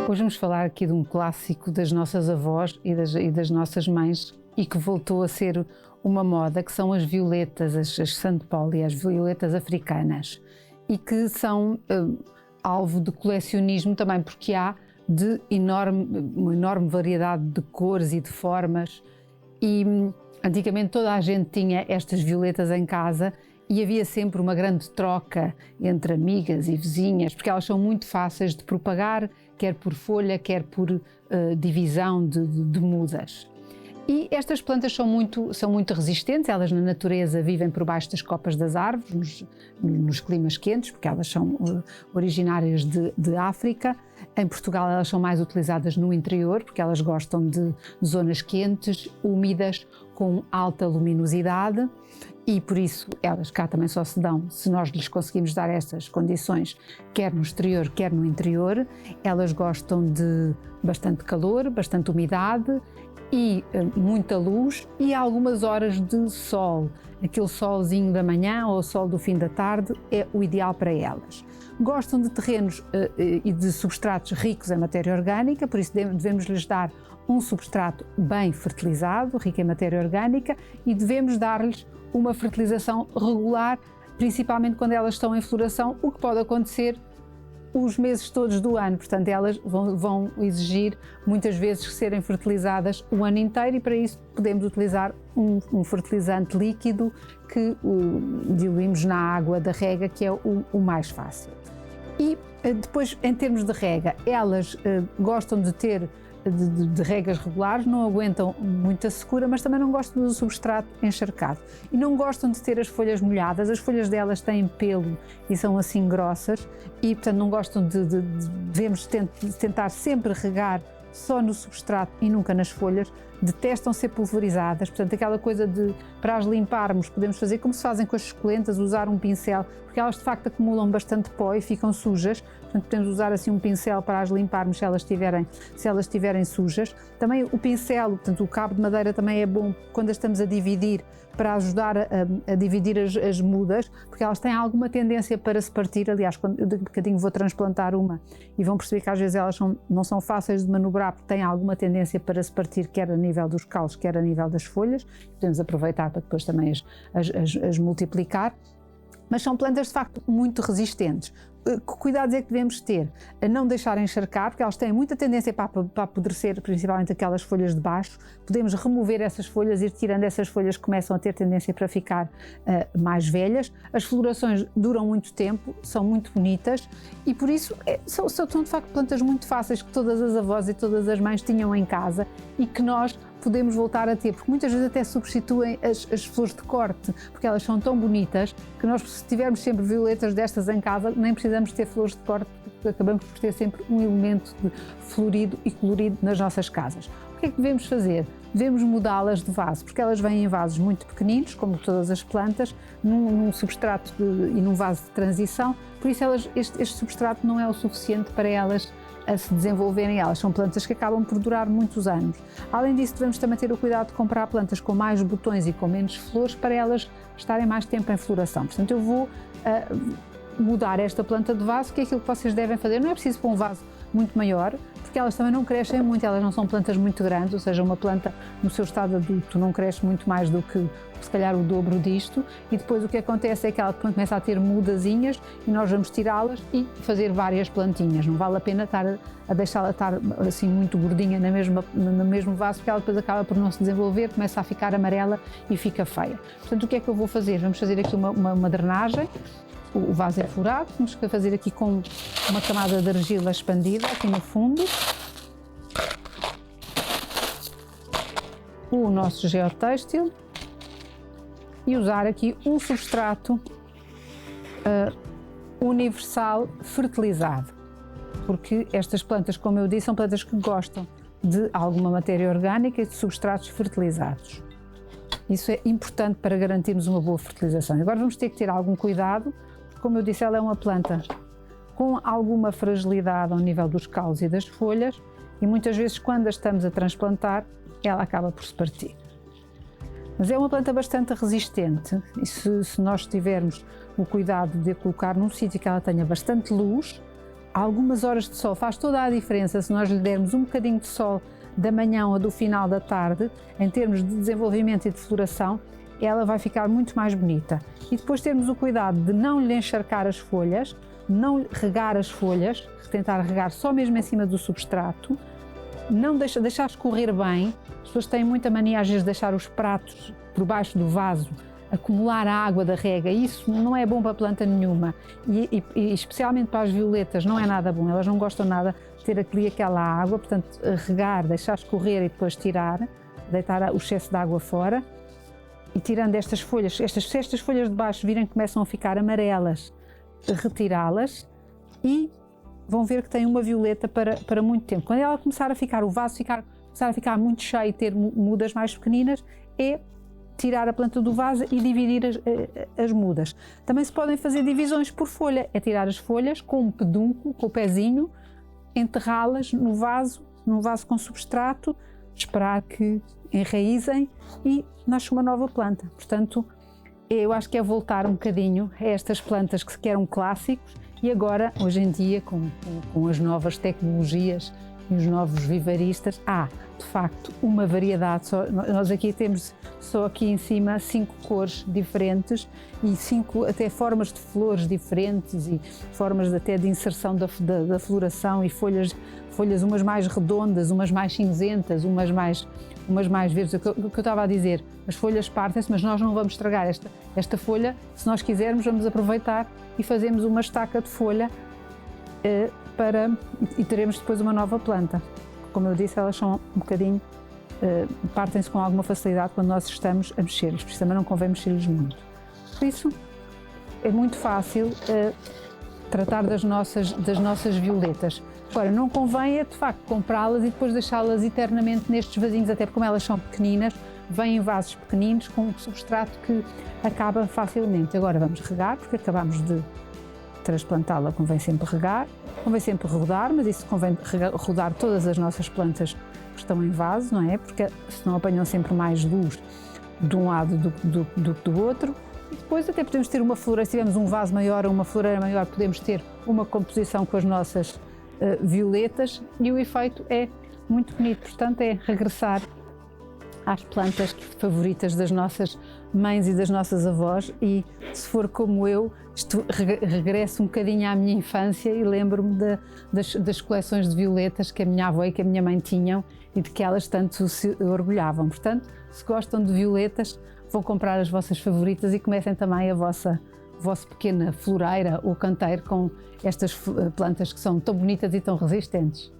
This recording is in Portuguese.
Hoje vamos falar aqui de um clássico das nossas avós e das nossas mães e que voltou a ser uma moda, que são as violetas, as Sandpoli, as violetas africanas, e que são alvo de colecionismo também, porque há uma enorme variedade de cores e de formas, e antigamente toda a gente tinha estas violetas em casa e havia sempre uma grande troca entre amigas e vizinhas, porque elas são muito fáceis de propagar, quer por folha, quer por divisão de mudas. E estas plantas são muito resistentes, elas na natureza vivem por baixo das copas das árvores, nos climas quentes, porque elas são originárias de África. Em Portugal elas são mais utilizadas no interior, porque elas gostam de zonas quentes, úmidas, com alta luminosidade, e por isso elas cá também só se dão se nós lhes conseguimos dar essas condições, quer no exterior, quer no interior. Elas gostam de bastante calor, bastante umidade e muita luz e algumas horas de sol. Aquele solzinho da manhã ou o sol do fim da tarde é o ideal para elas. Gostam de terrenos e de substratos ricos em matéria orgânica, por isso devemos lhes dar um substrato bem fertilizado, rico em matéria orgânica, e devemos dar-lhes uma fertilização regular, principalmente quando elas estão em floração, o que pode acontecer os meses todos do ano. Portanto, elas vão exigir muitas vezes serem fertilizadas o ano inteiro, e para isso podemos utilizar um fertilizante líquido que diluímos na água da rega, que é o mais fácil. E depois, em termos de rega, elas gostam de ter de regas regulares, não aguentam muita secura, mas também não gostam do substrato encharcado e não gostam de ter as folhas molhadas. As folhas delas têm pelo e são assim grossas e, portanto, não gostam devemos tentar sempre regar só no substrato e nunca nas folhas. Detestam ser pulverizadas, portanto, aquela coisa para as limparmos, podemos fazer como se fazem com as suculentas, usar um pincel, porque elas de facto acumulam bastante pó e ficam sujas, portanto, podemos usar assim um pincel para as limparmos se elas estiverem sujas. Também o pincel, portanto, o cabo de madeira também é bom quando as estamos a dividir, para ajudar a dividir as mudas, porque elas têm alguma tendência para se partir. Aliás, eu daqui a bocadinho vou transplantar uma e vão perceber que às vezes elas não são fáceis de manobrar, porque têm alguma tendência para se partir, quer a nível dos caules, quer a nível das folhas. Podemos aproveitar para depois também as multiplicar. Mas são plantas de facto muito resistentes. Que cuidados é que devemos ter? A não deixar encharcar, porque elas têm muita tendência para apodrecer, principalmente aquelas folhas de baixo. Podemos remover essas folhas, ir tirando essas folhas que começam a ter tendência para ficar mais velhas. As florações duram muito tempo, são muito bonitas e por isso são de facto plantas muito fáceis, que todas as avós e todas as mães tinham em casa e que nós podemos voltar a ter, porque muitas vezes até substituem as flores de corte, porque elas são tão bonitas que nós, se tivermos sempre violetas destas em casa, nem precisamos ter flores de corte, porque acabamos por ter sempre um elemento florido e colorido nas nossas casas. O que é que devemos fazer? Devemos mudá-las de vaso, porque elas vêm em vasos muito pequeninos, como todas as plantas, num substrato e num vaso de transição, por isso este substrato não é o suficiente para elas a se desenvolverem. Elas são plantas que acabam por durar muitos anos. Além disso, devemos também ter o cuidado de comprar plantas com mais botões e com menos flores, para elas estarem mais tempo em floração. Portanto, eu vou mudar esta planta de vaso, que é aquilo que vocês devem fazer. Não é preciso pôr um vaso muito maior, porque elas também não crescem muito, elas não são plantas muito grandes, ou seja, uma planta no seu estado adulto não cresce muito mais do que se calhar o dobro disto, e depois o que acontece é que ela começa a ter mudazinhas e nós vamos tirá-las e fazer várias plantinhas. Não vale a pena a deixá-la estar assim muito gordinha no mesmo vaso, porque ela depois acaba por não se desenvolver, começa a ficar amarela e fica feia. Portanto, o que é que eu vou fazer? Vamos fazer aqui uma drenagem. O vaso é furado, vamos fazer aqui com uma camada de argila expandida aqui no fundo. O nosso geotêxtil e usar aqui um substrato universal fertilizado, porque estas plantas, como eu disse, são plantas que gostam de alguma matéria orgânica e de substratos fertilizados. Isso é importante para garantirmos uma boa fertilização. Agora vamos ter que ter algum cuidado. Como eu disse, ela é uma planta com alguma fragilidade ao nível dos caules e das folhas e muitas vezes, quando a estamos a transplantar, ela acaba por se partir. Mas é uma planta bastante resistente e se nós tivermos o cuidado de a colocar num sítio que ela tenha bastante luz, algumas horas de sol faz toda a diferença. Se nós lhe dermos um bocadinho de sol da manhã ou do final da tarde, em termos de desenvolvimento e de floração, ela vai ficar muito mais bonita. E depois termos o cuidado de não lhe encharcar as folhas, não regar as folhas, tentar regar só mesmo em cima do substrato, não deixar escorrer bem. As pessoas têm muita mania às vezes de deixar os pratos por baixo do vaso, acumular a água da rega. Isso não é bom para planta nenhuma e especialmente para as violetas não é nada bom. Elas não gostam nada de ter aquela água, portanto regar, deixar escorrer e depois tirar, deitar o excesso de água fora. E tirando estas folhas, se estas folhas de baixo virem que começam a ficar amarelas, retirá-las e vão ver que tem uma violeta para muito tempo. Quando ela começar a ficar, o vaso começar a ficar muito cheio e ter mudas mais pequeninas, é tirar a planta do vaso e dividir as mudas. Também se podem fazer divisões por folha, é tirar as folhas com um pedúnculo, com o pezinho, enterrá-las no vaso com substrato, esperar que enraizem e nasce uma nova planta. Portanto, eu acho que é voltar um bocadinho a estas plantas que eram clássicos e agora, hoje em dia, com as novas tecnologias e os novos vivaristas, há, de facto, uma variedade. Nós aqui temos só aqui em cima 5 cores diferentes e 5 até formas de flores diferentes e formas até de inserção da floração e folhas umas mais redondas, umas mais cinzentas, umas mais verdes. O que eu estava a dizer, as folhas partem-se, mas nós não vamos estragar esta folha. Se nós quisermos, vamos aproveitar e fazemos uma estaca de folha e teremos depois uma nova planta. Como eu disse, elas são um bocadinho, partem-se com alguma facilidade quando nós estamos a mexer-lhes, por isso também não convém mexer-lhes muito. Por isso, é muito fácil tratar das nossas violetas. Agora, não convém de facto comprá-las e depois deixá-las eternamente nestes vasinhos, até porque como elas são pequeninas, vêm em vasos pequeninos com um substrato que acaba facilmente. Agora vamos regar, porque acabamos de transplantá-la, convém sempre regar, convém sempre rodar, mas isso convém rodar todas as nossas plantas que estão em vaso, não é? Porque senão apanham sempre mais luz de um lado do que do outro. E depois até podemos ter uma floreira, se tivermos um vaso maior ou uma floreira maior, podemos ter uma composição com as nossas violetas e o efeito é muito bonito. Portanto, é regressar às plantas favoritas das nossas mães e das nossas avós e, se for como eu, regresso um bocadinho à minha infância e lembro-me das coleções de violetas que a minha avó e que a minha mãe tinham e de que elas tanto se orgulhavam. Portanto, se gostam de violetas, vão comprar as vossas favoritas e comecem também a vossa pequena floreira ou canteiro com estas plantas que são tão bonitas e tão resistentes.